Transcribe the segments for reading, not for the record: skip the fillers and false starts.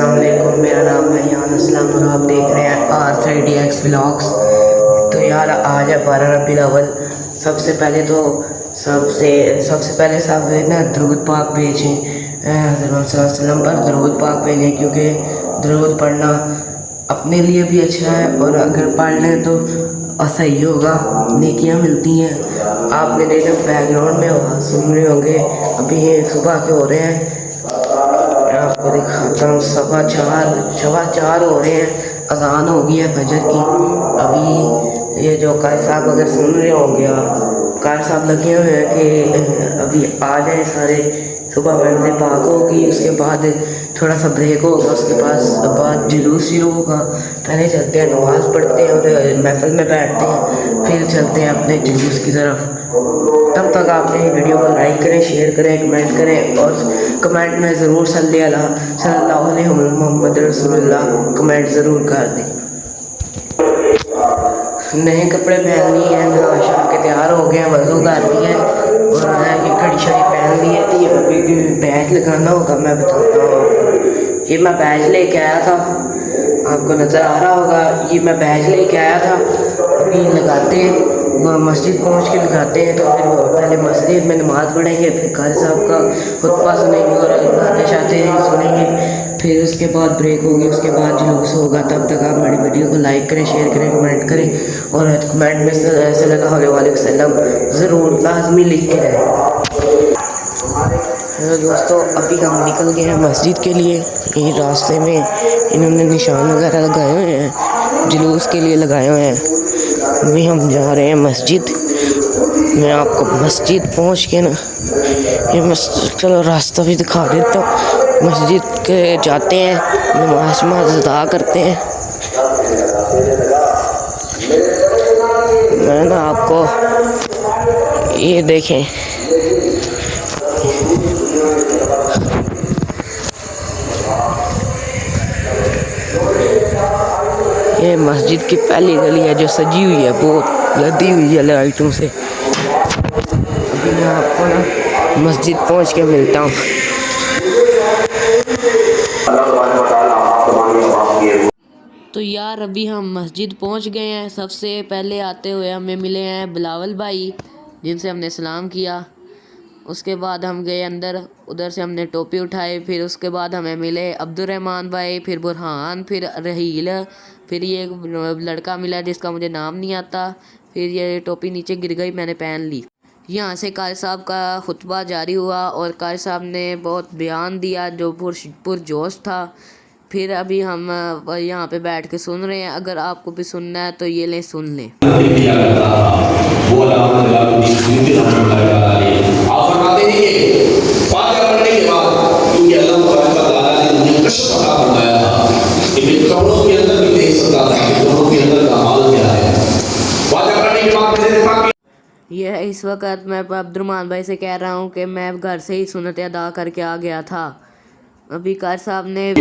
अस्सलाम वालेकुम, मेरा नाम है यान असलम और आप देख रहे हैं R3DX व्लॉग्स। तो यार आज है 12 रबीउल अव्वल। सबसे पहले सब ना दरूद पाक भेजें हज़रत सल्लल्लाहु अलैहि वसल्लम पर दरूद पाक भेजें, क्योंकि दरूद पढ़ना अपने लिए भी अच्छा है और अगर पढ़ लें तो सही होगा, नेकियां मिलती हैं। आपने देखा बैकग्राउंड में आवाज़ सुन रहे होंगे, अभी ये सुबह के हो रहे हैं। मैं आपको दिखाता हूँ, सवा चार हो रहे हैं, अज़ान हो गई है फजर की। अभी ये जो कारी साहब अगर सुन रहे होंगे, आप कारी साहब लगे हुए हैं कि अभी आ जाए सारे। सुबह मंदिर पाक होगी, उसके बाद थोड़ा सा ब्रेक होगा, उसके बाद जुलूस शुरू होगा। पहले चलते हैं, नमाज़ पढ़ते हैं और महफिल में बैठते हैं, फिर चलते हैं अपने जुलूस की तरफ। तब तक आप मेरी वीडियो को लाइक करें, शेयर करें, कमेंट करें और कमेंट में ज़रूर सल्लल्लाहु अलैहि मोहम्मद रसूलुल्लाह कमेंट ज़रूर कर दें। नए कपड़े पहन लिए हैं, नहा शहा के तैयार हो गए हैं, वज़ू कर लिया है और ये घड़ी शड़ी पहन ली है। तो ये अभी बैच लगाना होगा, मैं बताता हूँ आपको। ये मैं बैच लेके आया था, आपको नज़र आ रहा होगा, ये मैं बैच लेके आया था। अभी लगाते हैं, मस्जिद पहुंच के लगाते हैं। तो फिर पहले मस्जिद में नमाज़ पढ़ेंगे, फिर कारी साहब का खुतबा सुनेंगे और बातें शातें सुनेंगे, फिर उसके बाद ब्रेक होगी, उसके बाद जुलूस होगा। तब तक आप मेरी वीडियो को लाइक करें, शेयर करें, कमेंट करें और कमेंट में सल्लल्लाहु अलैहि वसल्लम ज़रूर लाजमी लिख के रहें। हेलो दोस्तों, अभी हम निकल गए हैं मस्जिद के लिए। ये रास्ते में इन्होंने निशान वगैरह लगाए हुए हैं, जुलूस के लिए लगाए हुए हैं। अभी हम जा रहे हैं मस्जिद। मैं आपको मस्जिद पहुंच के ना ये मस्जिद, चलो रास्ता भी दिखा देता हूँ। मस्जिद के जाते हैं, नमाज अदा करते हैं। मैं ना आपको ये देखें, ये मस्जिद की पहली गली है जो सजी हुई है, बहुत लदी हुई है लाइटों से। अभी मैं आपको ना मस्जिद पहुंच के मिलता हूँ। तो यार अभी हम मस्जिद पहुंच गए हैं। सबसे पहले आते हुए हमें मिले हैं बिलावल भाई, जिनसे हमने सलाम किया। उसके बाद हम गए अंदर, उधर से हमने टोपी उठाई। फिर उसके बाद हमें मिले अब्दुर्रहमान भाई, फिर बुरहान, फिर रहील, फिर ये एक लड़का मिला जिसका मुझे नाम नहीं आता। फिर ये टोपी नीचे गिर गई, मैंने पहन ली। यहाँ से कारी साहब का खुतबा जारी हुआ और कारी साहब ने बहुत बयान दिया जो पुरजोश था। फिर अभी हम यहाँ पे बैठ के सुन रहे हैं। अगर आपको भी सुनना है तो ये लें, सुन लें। यह इस वक्त मैं अब्दुर्रहमान भाई से कह रहा हूँ कि मैं घर से ही सुन्नत अदा करके आ गया था। अभी कारी साहब ने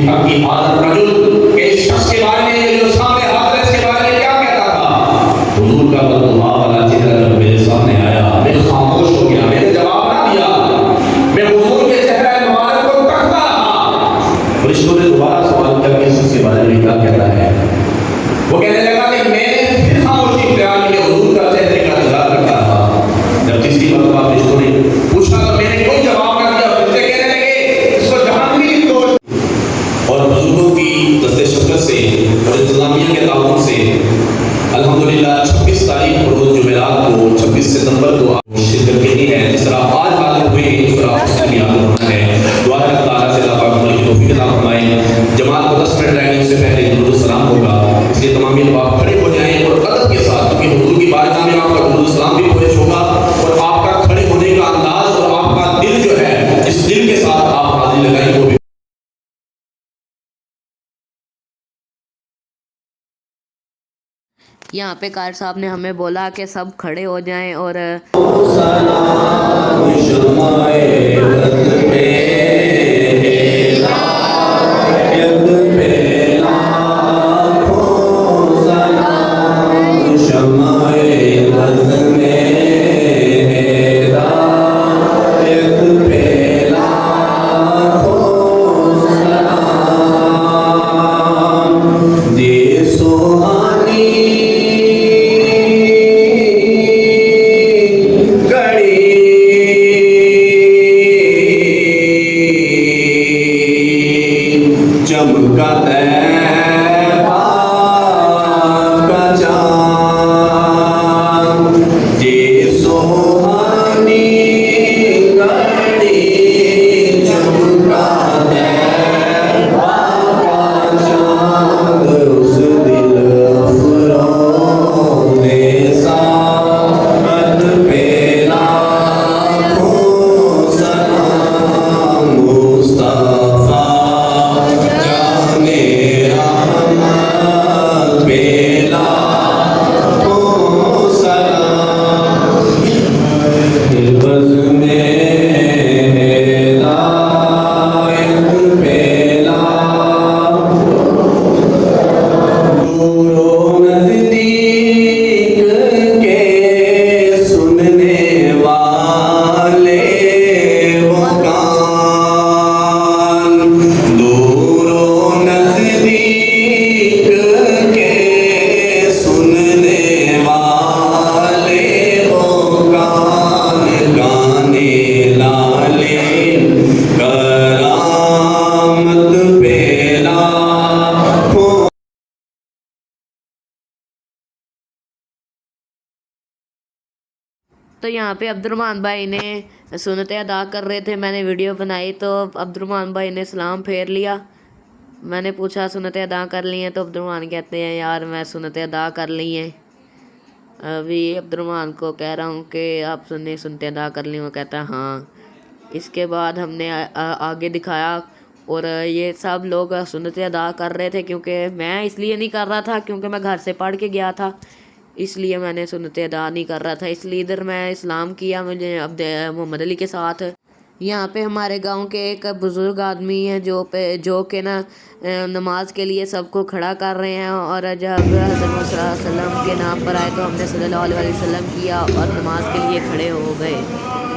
वो कहने लगा कि मैंने फिर खामोशी इख्तियार की, हुजूर का चेहरे का इंतजार करता था। जब तीसरी मरतबा फरिश्तों ने पूछा तो मैंने कोई जवाब ना दिया। फरिश्ते कहने लगे इसको जहान्नमी लिख दो। और बुजुर्गों की दस्ते शफ़क़त से और इंतज़ामिया के ताउन से अल्हम्दुलिल्लाह 26 तारीख को रोज़ जुमेरात को 26 सितंबर को शिरकत की है। जिस तरह आज हाजिर हुए उस तरह उसकी याद रखना है। दुआ है अल्लाह ताला से अल्लाह पाक की तौफीक अता फरमाए। जमात को 10 मिनट रहने से पहले दुरूद सलाम होगा, इसलिए तमाम लोग खड़े हो जाएं और अदब के साथ, क्योंकि हुजूर की बारगाह में आपका दुरूद सलाम भी पेश होगा और आपका खड़े होने का अंदाज और आपका दिल जो है, जिस दिल के साथ आप हाजिरी लगाएं वो भी। यहाँ पे कारी साहब ने हमें बोला कि सब खड़े हो जाएं और चमका तैबा का चाँद, जे सुहानी घड़ी चमका तैबा का चाँद, उस दिल अफरोज़े साअत पे लाखों सलाम। मुस्तफा जाने रहमत पे लाखों सलाम। बज़्म हिदायत पे लाखों दूरो नज़दीक के सुनने वाले वो कान, दूरो नज़दीक के सुनने वाले वो कान, गाने लाले करामत पे लाखों। तो यहाँ पे अब्दुर्रहमान भाई ने सुन्नतें अदा कर रहे थे। मैंने वीडियो बनाई तो अब्दुर्रहमान भाई ने सलाम फेर लिया। मैंने पूछा सुन्नतें अदा कर ली हैं, तो अब्दुर्रहमान कहते हैं यार मैं सुन्नतें अदा कर ली हैं। अभी अब्दुर्रहमान को कह रहा हूँ कि आप सुन्नतें अदा कर ली। वो कहता है हाँ। इसके बाद हमने आगे दिखाया और ये सब लोग सुन्नतें अदा कर रहे थे, क्योंकि मैं इसलिए नहीं कर रहा था क्योंकि मैं घर से पढ़ के गया था, इसलिए मैंने सुन्नतें अदा नहीं कर रहा था। इसलिए इधर मैं इस्लाम किया मुझे अब मोहम्मद अली के साथ। यहाँ पे हमारे गांव के एक बुज़ुर्ग आदमी है जो कि ना नमाज के लिए सबको खड़ा कर रहे हैं। और जब हज़रत सल्लल्लाहु के नाम पर आए तो हमने सल्लल्लाहु अलैहि वसल्लम किया और नमाज के लिए खड़े हो गए।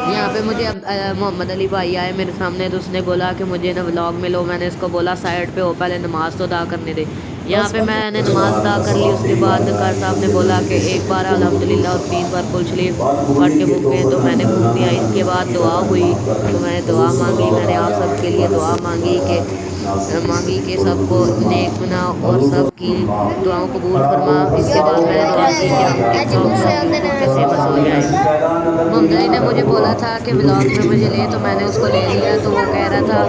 यहाँ पे मुझे मोहम्मद अली भाई आए मेरे सामने, तो उसने बोला कि मुझे ना व्लॉग में लो। मैंने इसको बोला साइड पे हो, पहले नमाज तो अदा करने दे। यहाँ पे मैंने नमाज अदा कर ली। उसके बाद कार साहब ने बोला कि एक बार अल्हम्दुलिल्लाह और 3 बार कुल शरीफ पढ़ के फूकें, तो मैंने फूक दिया। इसके बाद दुआ हुई तो मैंने दुआ मांगी। मैंने आप सबके लिए दुआ मांगी कि सबको नेक बना और सबकी दुआओं कबूल फरमा। इसके बाद मैंने दुआ की कि हम टिकटॉक कैसे बस हो जाए। मोहम्मद अली ने मुझे बोला था कि व्लॉग में मुझे ले, तो मैंने उसको ले लिया। तो वो कह रहा था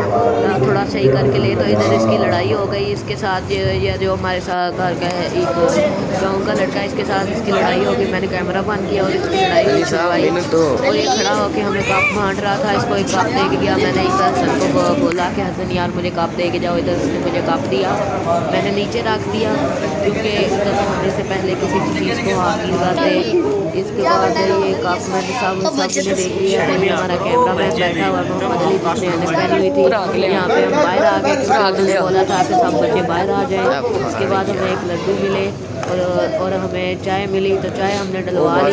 थोड़ा सही करके ले, तो इधर इसकी लड़ाई हो गई इसके साथ। ये जो हमारे साथ घर का है एक गाँव का लड़का, इसके साथ इसकी लड़ाई हो गई। मैंने कैमरा बंद किया और इसकी लड़ाई हुई। और ये खड़ा होकर हमें कप बांट रहा था। इसको एक कप दे के गया। मैंने इस हसन को बोला कि हसन यार मुझे कप दे के जाओ। इधर उसने मुझे कप दिया, मैंने नीचे रख दिया क्योंकि इधर खाने से पहले किसी चीज़ को हाथ नहीं लगाते। इसके बाद ये कप मैंने सब ने देख लिया। तभी हमारा कैमरा मैन बैठा हुआ मोहम्मद अली जिसने एनएस पहनी हुई थी। यहाँ पे हम बाहर आ गए क्योंकि बोला था कि सब बच्चे बाहर आ जाएं। उसके बाद हमें एक लड्डू मिले और हमें चाय मिली, तो चाय हमने डलवा ली।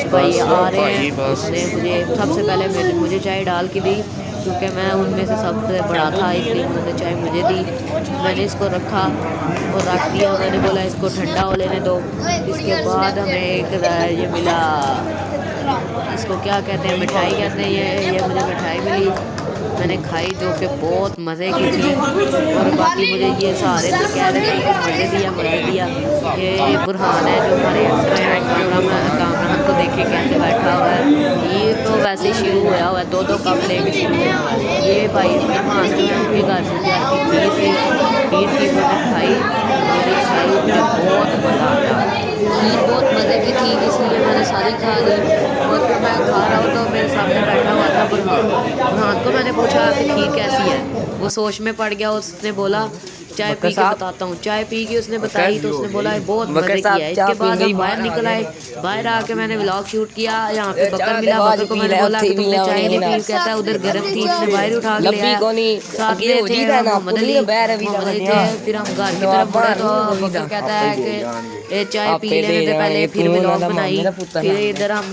भाई आ रहे हैं, उसने मुझे सबसे पहले मुझे चाय डाल के दी क्योंकि मैं उनमें से सबसे बड़ा था, इसलिए उन्होंने चाय मुझे दी। मैंने इसको रखा और रख दिया। मैंने बोला इसको ठंडा हो लेने दो। इसके बाद हमें एक ये मिला, इसको क्या कहते हैं, मिठाई कहते हैं। ये मुझे मिठाई मिली, मैंने खाई जो कि बहुत मज़े की थी। और बाकी मुझे ये सारे तो कह रहे थे कि मज़े दिया। ये बुरहान है जो हमारे एक्टर हैं, कामरान को देखे कैसे बैठा हुआ है। ये तो वैसे ही शुरू हुआ है, 2 कप लेके शुरू हुआ है। ये भाई बुरहान जो है उनके घर से खीर की मैंने खाई और मुझे बहुत मज़ा आया। खीर बहुत मज़े की थी, इसलिए मैंने सारी खा ली। और फिर मैं खा रहा हूँ तो मेरे सामने बैठा हुआ था बुरहान को मैंने पूछा कि खीर कैसी है। वो सोच में पड़ गया। उसने बोला चाय पी के बताता हूँ। चाय पी के उसने बताई तो उसने बोला बहुत मज़े की है। इसके बाद हम बाहर निकल आए। बाहर आके मैंने व्लॉग शूट किया। यहाँ पे बकर मिला, बकर को मैंने बोला कि तुमने चाय नहीं पी। कहता है उधर गर्म थी, इसने बाहर उठा के ले आया। साथ में थे मोहम्मद अली थे। फिर हम घर की तरफ बढ़े तो बकर कहता है कि चाय पी लेने से पहले फिर व्लॉग बनाई। फिर इधर हम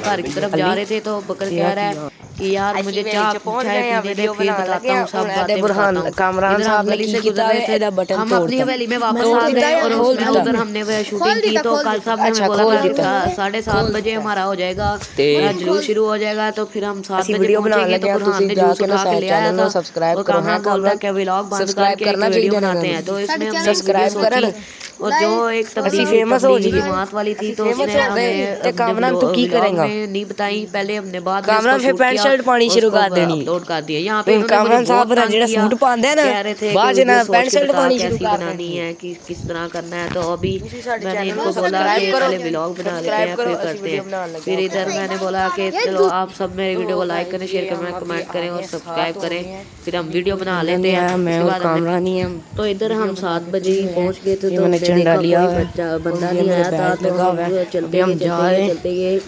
घर की तरफ जा रहे थे तो बकर कह रहा है कि यार मुझे चाय पीने दे, फिर बताता हूँ सब बातें बुरहान कामरान साहब ने गली की से किया गुजर रहे थे, बटन हम अपनी हवेली में वापस तोड़ आ दिता गए है, और खोल उसमें दिता। उधर हमने वह शूटिंग की। तो कल साहब ने हमें अच्छा, बोला खोल था कि दिता। 7:30 बजे हमारा हो जाएगा जुलूस शुरू हो जाएगा। तो फिर हम 7 ਅਸੀਂ बजे ਵੀਡੀਓ ਬਣਾਉਣ पहुंचेंगे। तो ਲੱਗੇ ਹਾਂ, बुरहान ਤੁਸੀਂ ने ਜਾ जूस ਕੇ ਨਾ उठा के ले आया ਚੈਨਲ था ਨੂੰ ਸਬਸਕ੍ਰਾਈਬ और ਕਰੋ। कामरान बोलता है कि व्लॉग बंद सब्सक्राइब करके एक करना वीडियो चाहिए बनाते ना, हैं। तो इसमें हमने एक वीडियो सब्सक्राइब सोची करन। और जो एक ਅਸੀਂ फेमस हो तबलीगी जाइए। जमात वाली थी, तो फेमस उसने हो गए हमें ते कामरान तू की व्लॉग करेगा? में नहीं बताई। पहले हमने बाद में कामरान इसको फिर शूट पैंट किया शर्ट पानी और शुरू उसको कर देनी। अपलोड कर दिया। यहाँ पे इन्होंने मुझे कामरान साहब बहुत तंग जेड़ा किया, सूट पाते हैं ना, कह रहे थे कि बाद वीडियो ना सोच पैंट के शर्ट बता पानी शुरू कैसी कर बनानी देनी है, किस तरह करना है। तो अभी ਤੁਸੀਂ ਸਾਡੇ मैंने चैनल इनको को बोला कि सब्सक्राइब करो, पहले व्लॉग बना लेते सब्सक्राइब हैं करो, फिर ਅਸੀਂ करते वीडियो हैं। बनाने लगे फिर इधर मैंने बोला कि चलो आप सब मेरे वीडियो को लाइक करें, शेयर करें, कमेंट करें और सब्सक्राइब करें। फिर हम वीडियो बना लेते हैं। मैं उसके और बाद कामरान ही हैं। तो इधर हम 7 बजे ही पहुंच गए थे। ये तो मैंने हमने झंडा देखा लिया कोई हुआ है, बंदा ये नहीं मेरे आया था। बैग तो लगा हुआ हम है। चलते अभी हम जा रहे हैं। गए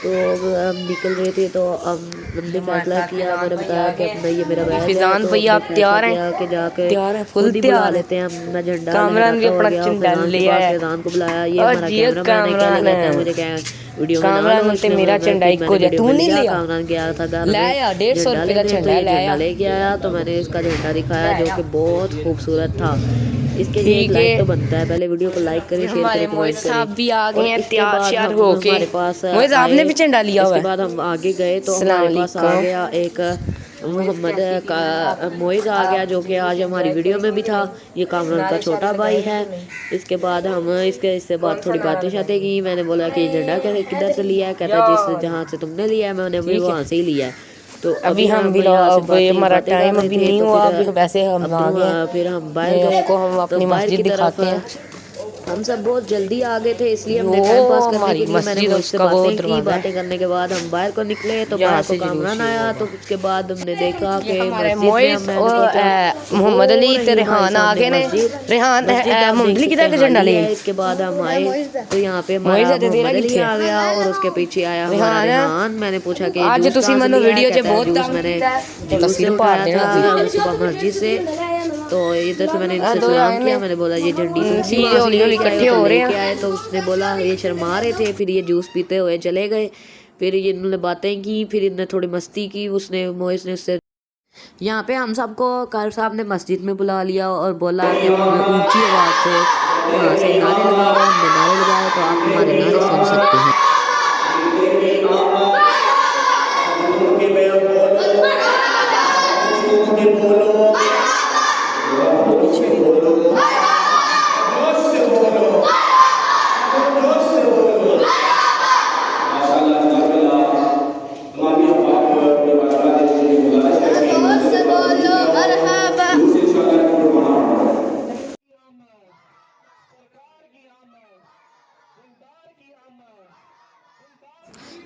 तो हम निकल रहे थे। तो हमने फैसला किया, मैंने बताया कि अपना ये मेरा बैग है। फिजान तो भैया आप हमने तैयार फैसला हैं? किया कि जाके तैयार है, फुल खुद ही बुला तैयार है। लेते हैं। हम मैं झंडा कामरान भी लहराता हुआ अपना गया झंडा फैजान के लिया पास। है। फैजान को बुलाया, ये और हमारा जी कैमरामैन है, क्या कामरान लगा था है। मुझे क्या वीडियो बना कामरान लो। ने इसने मेरा झंडा फिर इको मैंने जा, वीडियो तू में नहीं लिया। लिया? कामरान गया था घर ले में या 150 झंडा रुपए का लेने। तो झंडा ये ले झंडा आया। लेके आया। तो मैंने इसका झंडा दिखाया जो कि बहुत खूबसूरत था। इसके लिए एक ठीक लाइक है। तो बनता है। पहले वीडियो को लाइक करें, शेयर हमारे करें, मोहित कमेंट साहब करें। भी आ गए और हैं इसके तैयार बाद श्यार हम होके। हमारे पास मोहित साहब ने आए। भी झंडा लिया हुआ इसके है। बाद हम आगे गए तो अस्सलाम हमारे पास आ वालेकुम। गया एक मोहम्मद का मोइज़ आ गया, जो कि आज हमारी वीडियो में भी था। ये कामरान का छोटा भाई है। इसके बाद हम इससे बाद थोड़ी बातें शातें की। मैंने बोला कि ये झंडा किधर से लिया है? कहता है जिस जहाँ से तुमने लिया है मैंने भी वहाँ से ही लिया है। तो अभी हम भी यहाँ से हमारा बातें कर टाइम रहे अभी थे। नहीं तो हुआ, फिर अभी वैसे हम आ गए। फिर हम बाहर गए। आपको हम तो अपनी बाहर मस्जिद की तरफ दिखाते हैं। हम सब बहुत जल्दी आ गए थे, इसलिए हमने वो टाइम पास करने हमारी के लिए मैंने मस्जिद, मुझसे उसका वो बातें की। दरवाजा है। बातें करने के बाद हम बाहर को निकले। तो यहाँ बाहर को से जुलूस कामरान शुरू आया। होगा। तो उसके बाद हमने देखा कि हमारे मस्जिद में मोइस हमने और पहुंचा। मोहम्मद अली वो ते रही रेहान हमारे आ गए सामने ने। मस्जिद। रेहान मस्जिद आप मोहम्मद देख अली सकते किधर हैं के झंडा खाली ले? है। इसके बाद हम आए तो यहाँ पे मोइस हमारा ते तेरा मोहम्मद अली किथे? आ गया और उसके पीछे आया हमारा रेहान रेहान। मैंने पूछा कि आज जूस तुसी कहाँ से मनो लिया है? वीडियो च कहता है बहुत जूस तंग मैंने कीता है। जुलूस से तस्वीर पाड़ उठाया देना था सुबह मस्जिद से। तो इधर से मैंने इनसे सलाम किया। मैंने बोला ये झंडी तुम सी हौली हौली इकट्ठे हो रहे लेके हैं। आए। तो उसने बोला, ये शर्मा रहे थे। फिर ये जूस पीते हुए चले गए। फिर ये इन्होंने बातें की, फिर इन्होंने थोड़ी मस्ती की। उसने मोइस ने उससे यहाँ पे हम सबको कार साहब ने मस्जिद में बुला लिया और बोला कि ऊंची आवाज़ से यहाँ से नारे लगाओ। हमने नारे लगाए तो आप हमारे नारे सुन सकते हैं।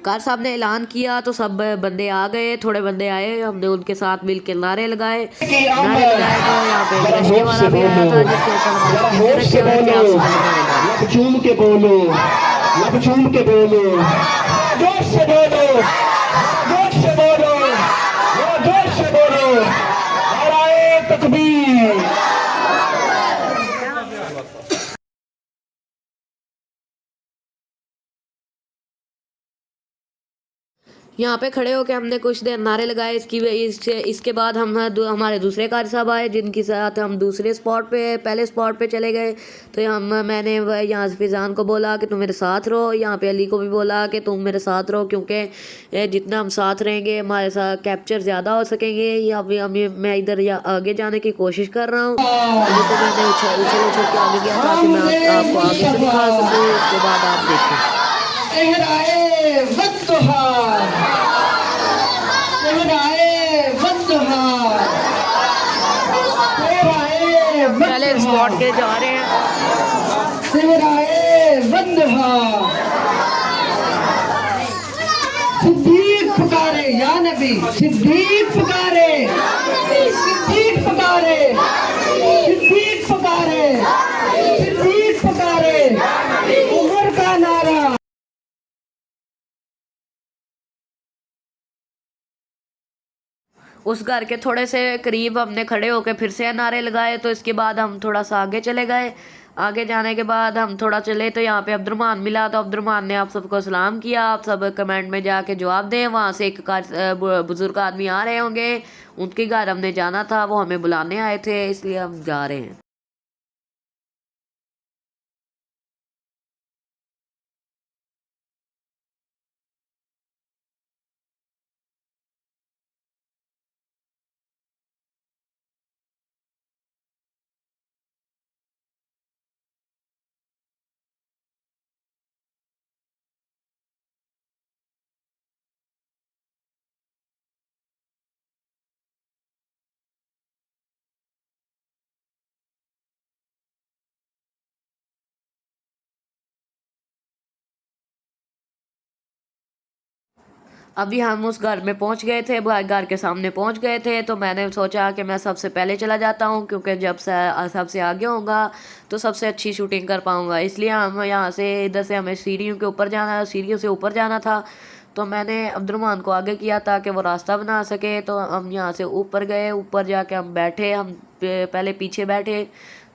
कार साहब ने ऐलान किया तो सब बंदे आ गए। थोड़े बंदे आए, हमने उनके साथ मिलकर नारे लगाए। तो यहाँ पे एक रश्के वाला भी आया था जिसके ऊपर हमने स्पीकर रखे हुए थे। आप सुने हमारे नारे। लब चूम के बोलो, लब चूम के बोलो, जोश से बोलो, जोश से बोलो, जोश से बोलो। नाराए तकबीर। यहाँ पे खड़े होकर हमने कुछ देर नारे लगाए। इसके बाद हम हमारे दूसरे कारी साहब आए जिनके साथ हम दूसरे स्पॉट पे पहले स्पॉट पे चले गए। तो मैंने यहाँ से फिजान को बोला कि तुम मेरे साथ रहो। यहाँ पे अली को भी बोला कि तुम मेरे साथ रहो, क्योंकि जितना हम साथ रहेंगे हमारे साथ कैप्चर ज़्यादा हो सकेंगे। मैं इधर या आगे जाने की कोशिश कर रहा हूँ। तो मैंने उछल के आगे गया ताकि मैं आपको आगे से दिखा सकूँ। उसके बाद आप देखें। पहले स्पॉट के जा रहे हैं। सिद्दीक पुकारे या नबी, सिद्दीक पुकारे, सिद्दीक पुकारे, सिद्दीक पुकारे, सिद्दीक पुकारे। उमर का नारा। उस घर के थोड़े से करीब हमने खड़े होकर फिर से नारे लगाए। तो इसके बाद हम थोड़ा सा आगे चले गए। आगे जाने के बाद हम थोड़ा चले तो यहाँ पे अब्दुर्रहमान मिला, तो अब्दुर्रहमान ने आप सबको सलाम किया। आप सब कमेंट में जाके जवाब दें। वहाँ से एक बुज़ुर्ग आदमी आ रहे होंगे, उनके घर हमने जाना था, वो हमें बुलाने आए थे, इसलिए हम जा रहे हैं। अभी हम उस घर में पहुंच गए थे, घर के सामने पहुंच गए थे, तो मैंने सोचा कि मैं सबसे पहले चला जाता हूं, क्योंकि जब सबसे आगे होगा तो सबसे अच्छी शूटिंग कर पाऊंगा। इसलिए हम यहाँ से इधर से हमें सीढ़ियों के ऊपर जाना, सीढ़ियों से ऊपर जाना था, तो मैंने अब्दुर्रहमान को आगे किया ताकि वो रास्ता बना सके। तो हम यहाँ से ऊपर गए, ऊपर जाके हम बैठे, हम पहले पीछे बैठे,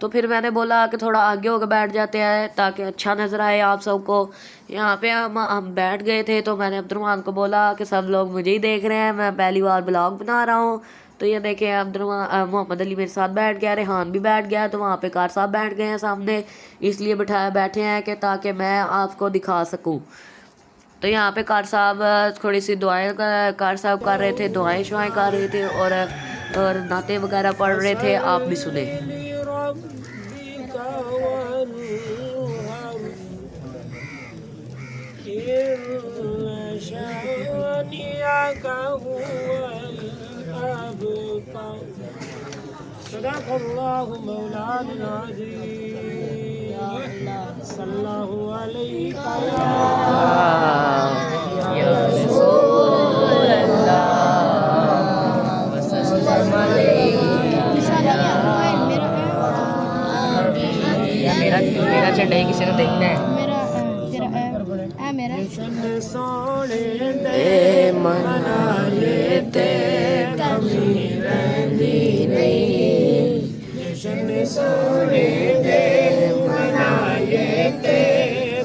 तो फिर मैंने बोला कि थोड़ा आगे होकर बैठ जाते हैं ताकि अच्छा नज़र आए आप सबको। यहाँ पे हम बैठ गए थे, तो मैंने अब्दुर्रहमान को बोला कि सब लोग मुझे ही देख रहे हैं, मैं पहली बार ब्लॉग बना रहा हूँ। तो ये देखें अब्दुर्रहमान मोहम्मद अली मेरे साथ बैठ गया, रेहान भी बैठ गया, तो वहाँ पे कार साहब बैठ गए हैं सामने, इसलिए बैठे हैं कि ताकि मैं आपको दिखा सकूँ। तो यहाँ पे कार साहब थोड़ी सी दुआएं कार साहब कर रहे थे, दुआएं शुआएं कर रहे थे और नाते वगैरह पढ़ रहे थे, आप भी सुने। सदक़ल्लाहु मौलाना अज़ीम सल्लल्लाहु अलैहि या रसूल अल्लाह वसल्लम मेरा झंडा ही किसी ने देखना है। सोने ए मना लेते कमी रहंदी नहीं, जशन सोने दे मनाए ते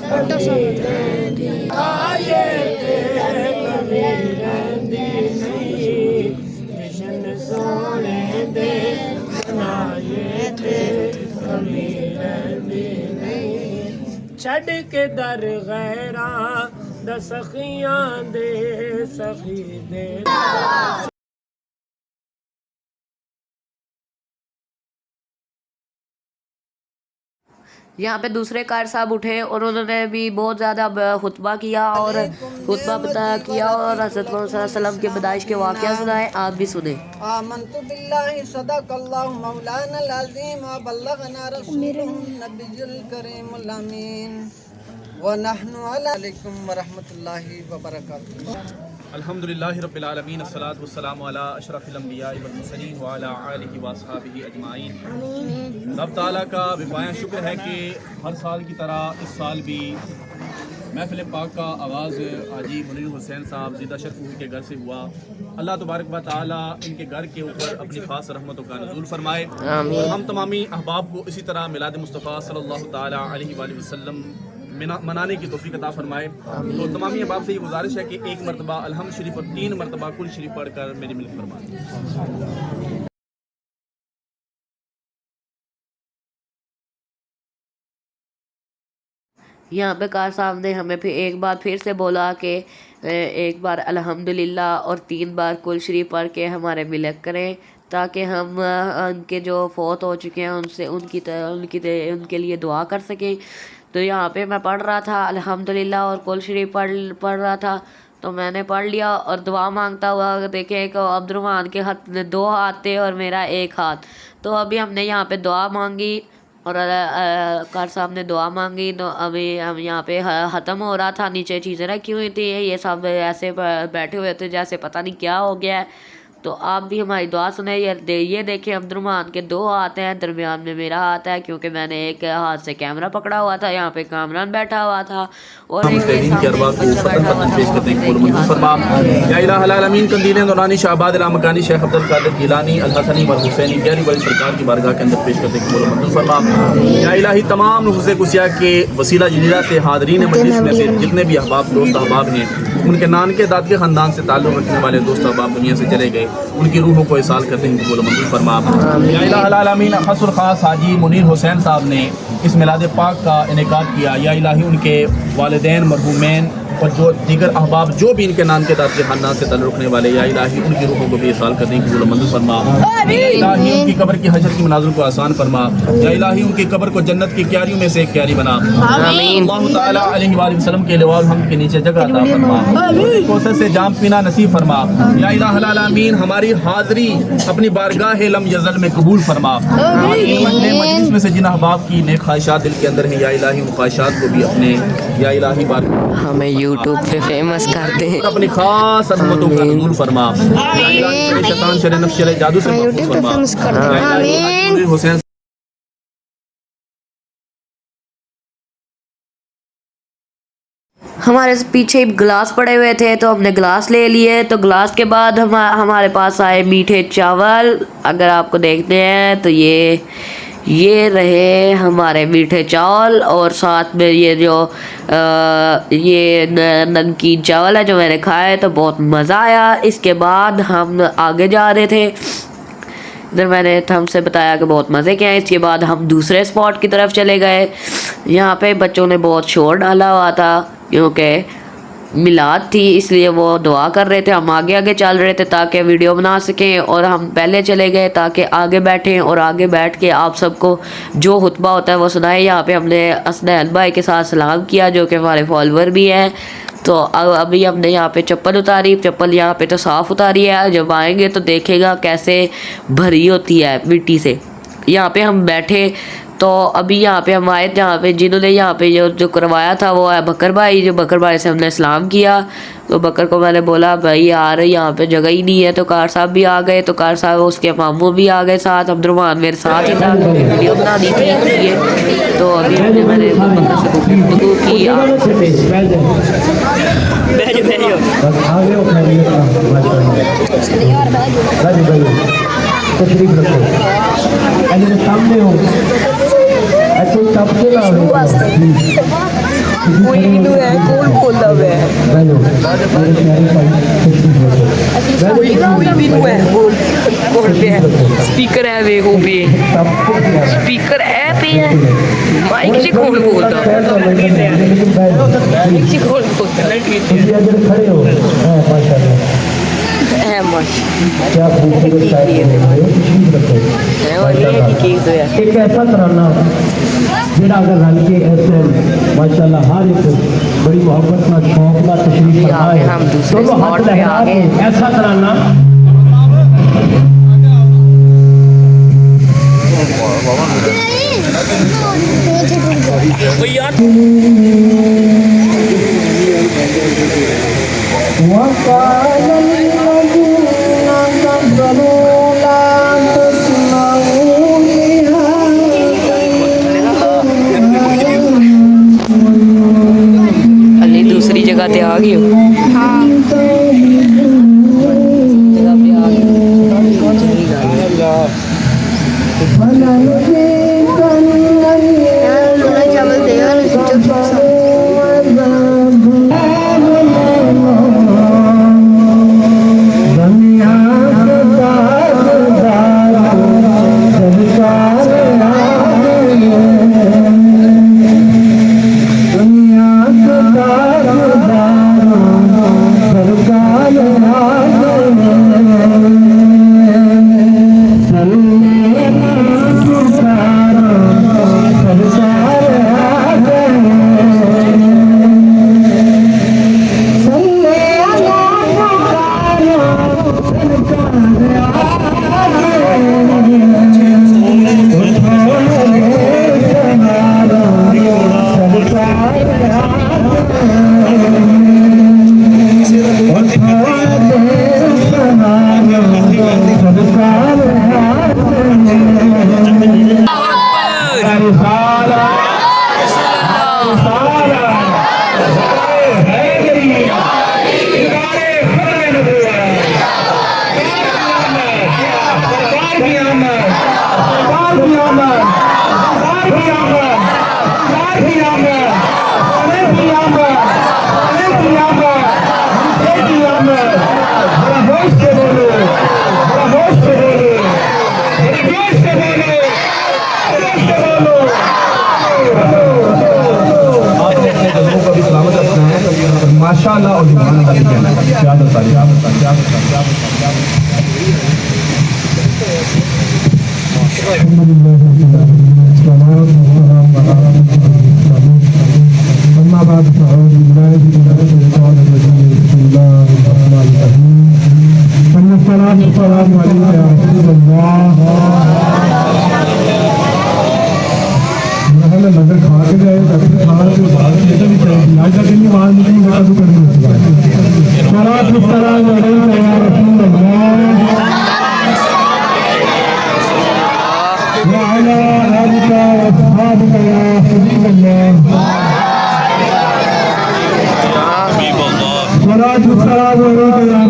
कमी रहंदी आए ते कमी रहंदी नहीं, जशन सोने दे मनाए ते कमी रहंदी नहीं। छड़ के दर गैरा द सखियां दे सखी दे। यहाँ पे दूसरे कार साहब उठे और उन्होंने भी बहुत ज़्यादा खुतबा किया और किया और हज़रत मोहम्मद सल्लल्लाहु अलैहि वसल्लम के पैदाइश के वाक़या सुनाए, आप भी सुने। आमन्तु बिल्लाहि सदक़ल्लाहु मौलानल अज़ीम व बल्लगना रसूलुहुन नबियुल करीमुल अमीन व नहनु अलैकुम व रहमतुल्लाहि व बरकातुहू। अल्हम्दुलिल्लाहि रब्बिल आलमीन अस्सलातु वस्सलामु अला अशरफिल अंबिया वल मुरसलीन व अला आलिहि व अस्हाबिहि अजमाइन। रब ताला का बेपाया शुक्र है कि हर साल की तरह इस साल भी महफिल पाक का आगाज़ हाजी मुनीर हुसैन साहब ज़िंदा शरफ़ के घर से हुआ। अल्लाह तबारक व तआला इनके घर के ऊपर अपनी ख़ास रहमतों का नज़ूल फरमाए और हम तमामी अहबाब को इसी तरह मिलाद मुस्तफ़ा सल्लल्लाहु ताला अलैहि वसल्लम मनाने की तौफीक अता फरमाए। तो तमामी अहबाब से ये गुजारिश है कि एक मरतबा अलहम्द शरीफ और 3 मरतबा कुल शरीफ पढ़कर मेरी मिलत फरमाएं। यहाँ पे कार साहब ने हमें एक बार फिर से बोला कि एक बार अल्हम्दुलिल्लाह और 3 बार कुल शरीफ पढ़ के हमारे मिलक करें, ताकि हम उनके जो फौत हो चुके हैं उनसे उनके लिए दुआ कर सकें। तो यहाँ पे मैं पढ़ रहा था अल्हम्दुलिल्लाह और कुल शरीफ पढ़ रहा था, तो मैंने पढ़ लिया और दुआ मांगता हुआ देखे कि अब्दुर्रहमान के हाथ 2 हाथ थे और मेरा 1 हाथ। तो अभी हमने यहाँ पे दुआ मांगी और कार साहब ने दुआ मांगी, तो अभी हम यहाँ पे ख़त्म हो रहा था, नीचे चीज़ें रखी हुई थी, ये सब ऐसे बैठे हुए थे जैसे पता नहीं क्या हो गया है। तो आप भी हमारी दुआ सुने। ये देखें अब्दुर्रहमान के 2 हाथ हैं, दरमियान में मेरा हाथ है, क्योंकि मैंने एक हाथ से कैमरा पकड़ा हुआ था, यहाँ पे कामरान बैठा हुआ था और एक ये सामने एक बच्चा बैठा हुआ था। या इलाहुल आलमीन कंदील नूरानी शाहबाद मकानी शेख अब्दुल कादिर गिलानी अल हसनी वल हुसैनी गैरी वली सरकार की बारगाह के अंदर पेश करते कबूल मंजूर फरमा। या इलाही तमाम नुफूस कुसिया के वसीला जलीला से हाज़रीन मजलिस में से जितने भी अहबाब दोस्त अहबाब हैं, उनके नान के दाद के ख़ानदान से ताल्लुक़ रखने वाले दोस्त अहबाब दुनिया से चले गए, उनकी रूहों को इसाल करते हैं कबूल मंजूर फरमा। या इलाहुल आलमीन ख़ासुल ख़ास हाजी मुनीर हुसैन साहब ने इस मिलाद पाक का इनेकाद किया। या इलाही उनके वालिदैन मरहूमैन और जो दीगर अहबाब जो भी इनके नाम के दाद के खानदान से ताल्लुक़ रखने वाले, या इलाही उनकी रूहों को भी इसाल करते हैं कबूल मंजूर फरमा। या इलाही उनकी कब्र की हशर की मनाज़िर को आसान फरमा। या इलाही उनकी कब्र को जन्नत की क्यारियों में से एक क्यारी बना। अल्लाह ताला अलैहि वसल्लम के लिवाल हम के नीचे जगह अता फरमा, कौसर से जाम पीना नसीब फरमा। या इलाहुल आलमीन हमारी हाज़री अपनी बारगाह लम यज़ल में कबूल फरमा। मजलिस में से जिन अहबाब की नेक ख्वाहिशात दिल के अंदर हैं, या इलाही उन ख्वाहिशात को भी अपने या इलाही हमें यूट्यूब पे फेमस करते हैं, अपनी खास रहमतों का नज़ूल फरमा। या इलाही शैतान शर नफ्स शर जादू से महफूज फरमा। या इलाही मुनीर हुसैन हमारे पीछे ग्लास पड़े हुए थे तो हमने ग्लास ले लिए। तो ग्लास के बाद हमारे पास आए मीठे चावल। अगर आपको देखते हैं तो ये रहे हमारे मीठे चावल और साथ में ये जो ये नमकीन चावल है जो मैंने खाए तो बहुत मज़ा आया। इसके बाद हम आगे जा रहे थे, इधर मैंने हमसे बताया कि बहुत मज़े के हैं। इसके बाद हम दूसरे स्पॉट की तरफ चले गए। यहाँ पे बच्चों ने बहुत शोर डाला हुआ था क्योंकि मिलाद थी, इसलिए वो दुआ कर रहे थे। हम आगे आगे चल रहे थे ताकि वीडियो बना सकें, और हम पहले चले गए ताकि आगे बैठें और आगे बैठ के आप सबको जो खुतबा होता है वो सुनाए। यहाँ पे हमने असनैन भाई के साथ सलाम किया जो कि हमारे फॉलोअर भी हैं। तो अभी हमने यहाँ पे चप्पल उतारी, चप्पल यहाँ पे तो साफ़ उतारी है, जब आएंगे तो देखेगा कैसे भरी होती है मिट्टी से। यहाँ पे हम बैठे तो अभी यहाँ पे हम आए, जहाँ पे जिन्होंने यहाँ पे जो करवाया था वो है बकर भाई। जो बकर भाई से हमने सलाम किया तो बकर को मैंने बोला भाई यार यहाँ पे जगह ही नहीं है, तो कार साहब भी आ गए। तो कार साहब उसके मामू भी आ गए साथ, अब्दुर्रहमान मेरे साथ ही था, वीडियो बना दी थी इसलिए। तो अभी मैंने बकर से गुफ्तगू की। तशरीफ रखो, ऐसे सामने हो, ऐसे सबके लाओ कोई भी नहीं है, कौन बोलता है हेलो मेरे प्यारे भाई कोई भी नहीं है, बोलते हैं स्पीकर है वे हो पे स्पीकर है पे है माइक से कौन बोलता है, माइक से कौन बोलता है। खड़े हो माशाल्लाह क्या खूबसूरत एक ऐसा तराना जेड़ा अगर रल के ऐसे माशाल्लाह हर एक बड़ी मोहब्बत का शौक का तशरीफ हम दूसरे स्पॉट पे आ गए। ऐसा तराना अली दूसरी जगह पे आ गई हो। सरकार साल माशाअल्लाह और जुबान अल्लाह की कहना है क्या लंगर खा के गए खाना के बाद भी चाहिए आज तक नहीं आवाज नहीं शुरू करनी सलात सलाम अलैका या रसूल अल्लाह व अला आलिका व अस्हाबिका या हबीब अल्लाह सलात सलाम अलैका या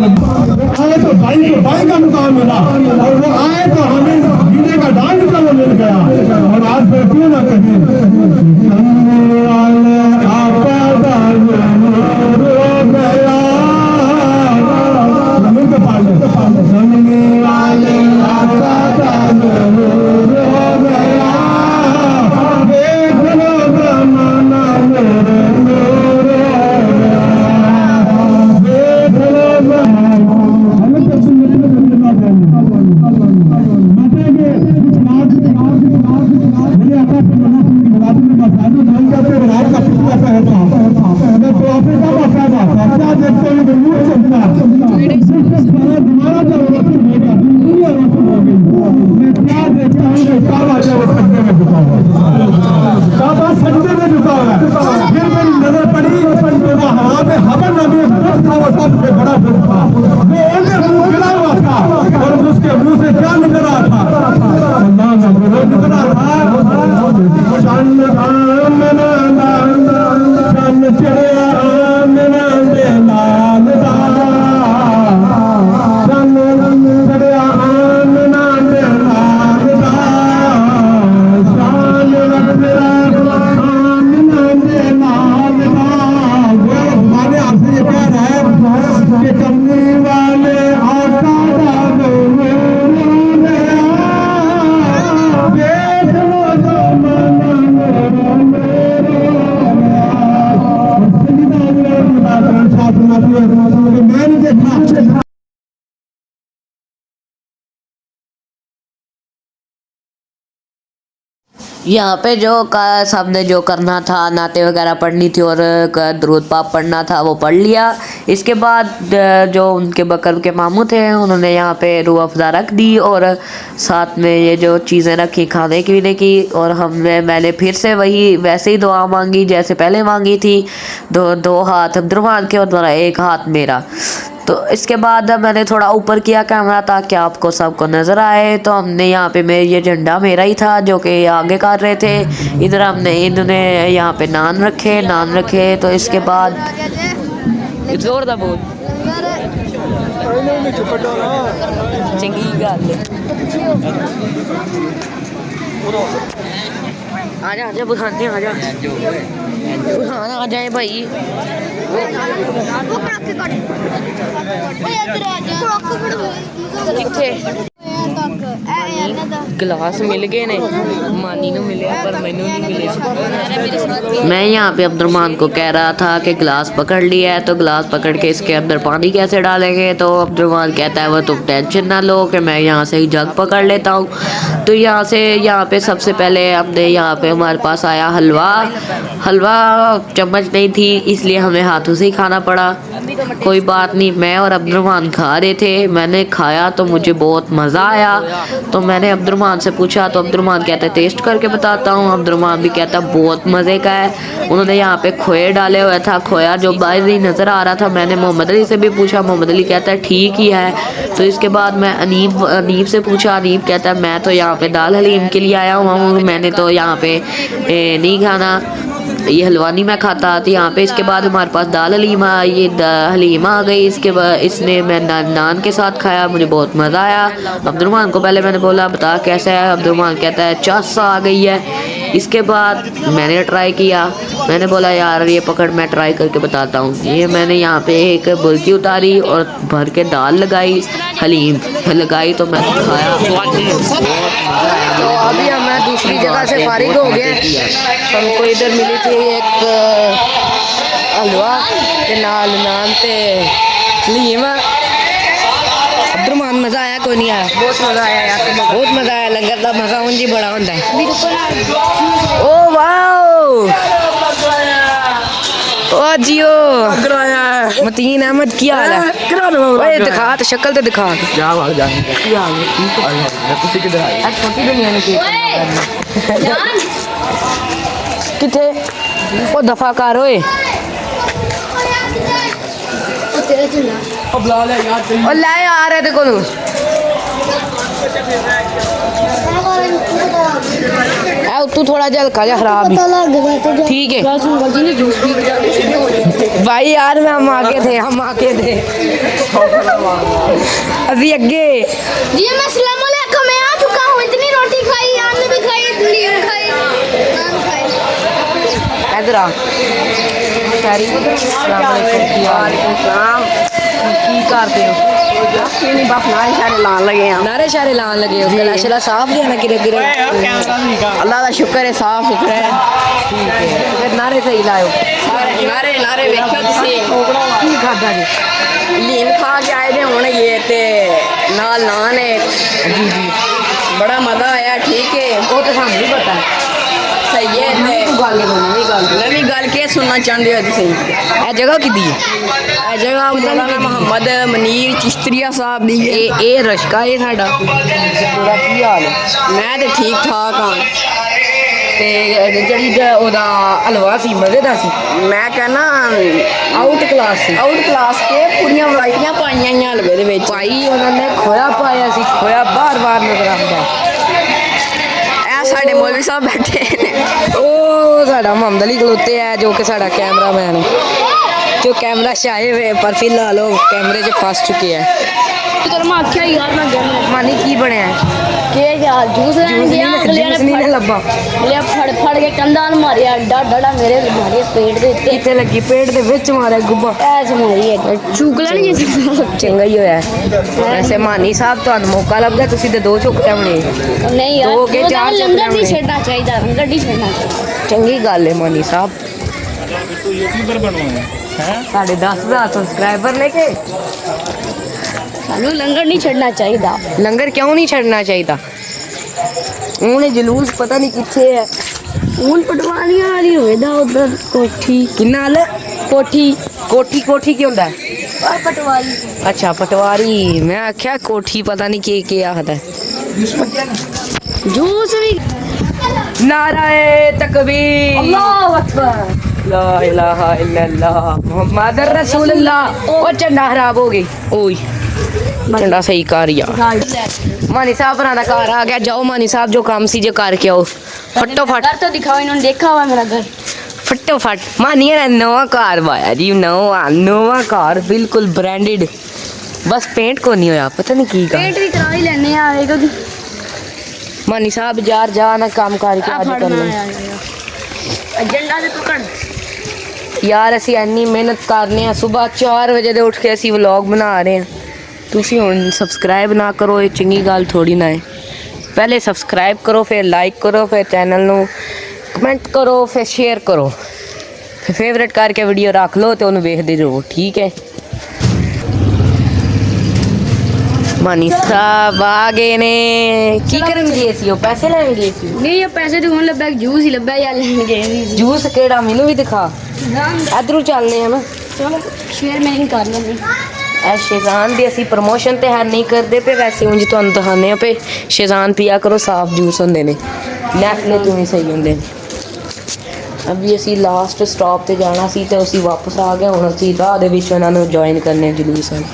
आए तो भाई का मुकाम मिला और वो आए तो हमें जीने का डांस का वो मिल गया और आज फिर क्यों ना कहें यहाँ पे जो सबने जो करना था, नाते वगैरह पढ़नी थी और दुरूद पाक पढ़ना था वो पढ़ लिया। इसके बाद जो उनके बकर के मामू थे उन्होंने यहाँ पे रूह अफ़ज़ा रख दी और साथ में ये जो चीज़ें रखी खाने पीने की, और मैंने फिर से वही वैसे ही दुआ मांगी जैसे पहले मांगी थी। दो हाथ अब्दुर्रहमान के और एक हाथ मेरा। तो इसके बाद मैंने थोड़ा ऊपर किया कैमरा ताकि आपको सबको नज़र आए। तो हमने यहाँ पे ये झंडा मेरा ही था जो कि आगे कर रहे थे। इधर इन्होंने यहाँ पे नान रखे। तो इसके बाद जोर दा बोल चंगी गल आजा बुखाने आ जाए भाई। गिलास मिल गए ने, मानी नू मिले पर मैनू नहीं मिले। मैं यहाँ पे अब्दुर्रहमान को कह रहा था कि गिलास पकड़ लिया है तो गिलास पकड़ के इसके अंदर पानी कैसे डालेंगे। तो अब्दुर्रहमान कहता है वो तुम टेंशन ना लो कि मैं यहाँ से ही जग पकड़ लेता हूँ। तो यहाँ पे सबसे पहले हमने यहाँ पे हमारे पास आया हलवा। चम्मच नहीं थी इसलिए हमें हाथों से ही खाना पड़ा। कोई बात नहीं। मैं और अब्दुर्रहमान खा रहे थे, मैंने खाया तो मुझे बहुत मज़ा आया। तो मैंने अब्दुर्रहमान से पूछा तो अब्दुर्रहमान कहता है टेस्ट करके बताता हूँ। अब्दुर्रहमान भी कहता है बहुत मज़े का है। उन्होंने यहाँ पे खोया डाले हुए था, खोया जो बाहर ही नज़र आ रहा था। मैंने मोहम्मद अली से भी पूछा, मोहम्मद अली कहता है ठीक ही है। तो इसके बाद मैं अनीब से पूछा, अनीब कहता है मैं तो यहाँ पे दाल हलीम के लिए आया हुआ हूँ, मैंने तो यहाँ पे नहीं खाना, ये हलवानी मैं खाता। तो यहाँ पे इसके बाद हमारे पास दाल हलीमा, ये हलीमा आ गई। इसके बाद इसने मैं नान के साथ खाया, मुझे बहुत मज़ा आया। अब्दुर्रहमान को पहले मैंने बोला बता कैसा है, अब्दुर्रहमान कहता है चस आ गई है। इसके बाद मैंने ट्राई किया, मैंने बोला यार ये पकड़ मैं ट्राई करके बताता हूँ। ये मैंने यहाँ पे एक बुर्की उतारी और भर के दाल लगाई, हलीम लगाई, तो मैंने खाया। तो अभी हम दूसरी जगह से फारिग हो गए। हमको इधर मिली थी एक हलवा ते नाल नान ते हलीम। अब्दुर्रहमान मज़ा आया कोई नहीं आया? बहुत मज़ा आया यार, बहुत मज़ा आया। लंगर का मज़ा उंज ही बड़ा होता है। ओ वाओ, ओ जियो मतीन अहमद की हाल है? ओए दिखा तो शक्ल तो दिखा। छोटी दुनिया में किथे ओ दफा कर ओए। ओ ले यार ਇਹਦੇ ਕੋਲ। तू थोड़ा जा हल्का जा खराब ही ठीक है भाई यार। मैं हम आगे थे अभी अगे जी। मैं अस्सलाम वालेकुम, मैं आ चुका हूँ। इतनी रोटी खाई, आलू भी खाई, हलीम खाई, नान खाई। इधर आ सारी। अस्सलाम वालेकुम। वालेकुम सलाम। की करते हो? नहीं बस नारे शारे लान लगे हो। गला शला साफ लिया ना गिरे गिरे? अल्लाह का शुक्र है साफ सुथरा है। ठीक है फिर नारे सही लाओ। नारे वेखो तुसी की खादा जी? लीम खा के आए थे हुण ये ते नाल नान है। जी जी बड़ा मज़ा आया। ठीक है वो तो सानू नहीं पता सही है। नवी गल के सुनना चाहते हो तुसी? ए जगह किदी है? ए जगह मौलाना मोहम्मद मनीर चिश्तिया साहब दी है। ए रश्का है साडा। तेरा की हाल है? मैं ते ठीक ठाक हाँ। ते जड़ी ओदा हलवा सी मज़ेदार सी। मैं कहना आउट क्लास के पूरियां वैरायटियां पाइयां हलवे दे विच। भाई उन्होंने खोया पाया सी, खोया बार बार नजर आता। साढ़े मौलवी साहब बैठे ओ साढ़ा मोहम्मद अली खलोते है जो कि साढ़ा कैमरा मैन है, जो कैमरा शाये हुए पर फिलहाल वो कैमरे च फस चुके हैं। मानी की बनया जूस नहीं लब्भा फड़ के कंधा मारिया डा मेरे मारे पेट दे उत्ते। किथे लगी? पेट दे विच मारे गुब्बा। ऐसे मारी है चूकला नहीं चंगा ही होया। वैसे मानी साहब तुहानू मौका लभदा, तुसी ते दो चुक्के बने नहीं यार। दो के चार लंगर नहीं छेड़ना चाहिए, लंगर नहीं छेड़ना चाहिए। चंगी गल है मानी साहब। तो यूट्यूबर बनवाना है साढ़े 10,000 सब्सक्राइबर लेके। सानू लंगर नहीं छेड़ना चाहिए। लंगर क्यों नहीं छड़ना चाहिए? उन्हें जुलूस पता नहीं किथे है। हूँ पटवारियां वाली होएदा उधर कोठी किन्ना हाल? कोठी की होंदा है? पटवारी। अच्छा पटवारी। मैं आख्या कोठी पता नहीं के आखदा है। जूस भी। नाराए तकबीर, अल्लाहु अकबर, ला इलाहा इल्लल्लाह मुहम्मद रसूलुल्लाह। ओ झंडा खराब हो गई। ओए झंडा सही कर यार। मानी साहब भरा घर आ गया। जाओ मानी साहब जो काम सी जो करके आओ फटोफट। घर तो दिखाओ, इन्होंने देखा हुआ मेरा घर। फटोफट। मानी ने नवा कार पाया जी, नवा कार बिल्कुल ब्रांडेड। बस पेंट को नहीं होया, पता नहीं की पेंट भी करा ही लेने आएगा। मानी साहब जार जा ना काम करके आज कर ले। एजेंडा दे पकड़ यार असी इन्नी मेहनत करने सुबह 4 बजे दे उठ के असी व्लॉग बना रहे हैं। तुसी हुण सब्सक्राइब ना करो, ये चंगी गल थोड़ी ना है। पहले सब्सक्राइब करो, फिर लाइक करो, फिर चैनल नू कमेंट करो, फिर शेयर करो, फिर फेवरेट करके वीडियो रख लो तो उन्हें वेखदे रहो। ठीक है। मानी साहब आ गए ने। की करन गए सी? ओ पैसे लेने गए सी? नहीं ये पैसे तो लब्बा, जूस ही लब्बा यार लेने गए। जूस केड़ा? मैनू भी दिखा। इधरों चलने हैं ना। चलो शेयर में नहीं कर लेंगे ਇਹ ਸ਼ੇਜ਼ਾਨ ਦੀ ਅਸੀਂ ਪ੍ਰਮੋਸ਼ਨ ਤੇ ਹੈ ਨਹੀਂ ਕਰਦੇ ਪਏ, ਵੈਸੇ ਉਂਝ ਤੁਹਾਨੂੰ ਦਿਖਾਉਂਦੇ ਆ ਪਏ ਸ਼ੇਜ਼ਾਨ ਪੀਆ ਕਰੋ, ਸਾਫ਼ ਜੂਸ ਹੁੰਦੇ ਨੇ, ਨੈਸਲੇ ਤੋਂ ਵੀ ਸਹੀ ਹੁੰਦੇ ਨੇ। ਅਭੀ ਅਸੀਂ ਲਾਸਟ ਸਟਾਪ ਤੇ ਜਾਣਾ ਸੀ ਤੇ ਅਸੀਂ ਵਾਪਸ ਆ ਗਏ, ਹੁਣ ਅਸੀਂ ਰਾਹ ਦੇ ਵਿੱਚ ਉਹਨਾਂ ਨੂੰ ਜੁਆਇਨ ਕਰਨੇ ਜਲੂਸ ਹਨ।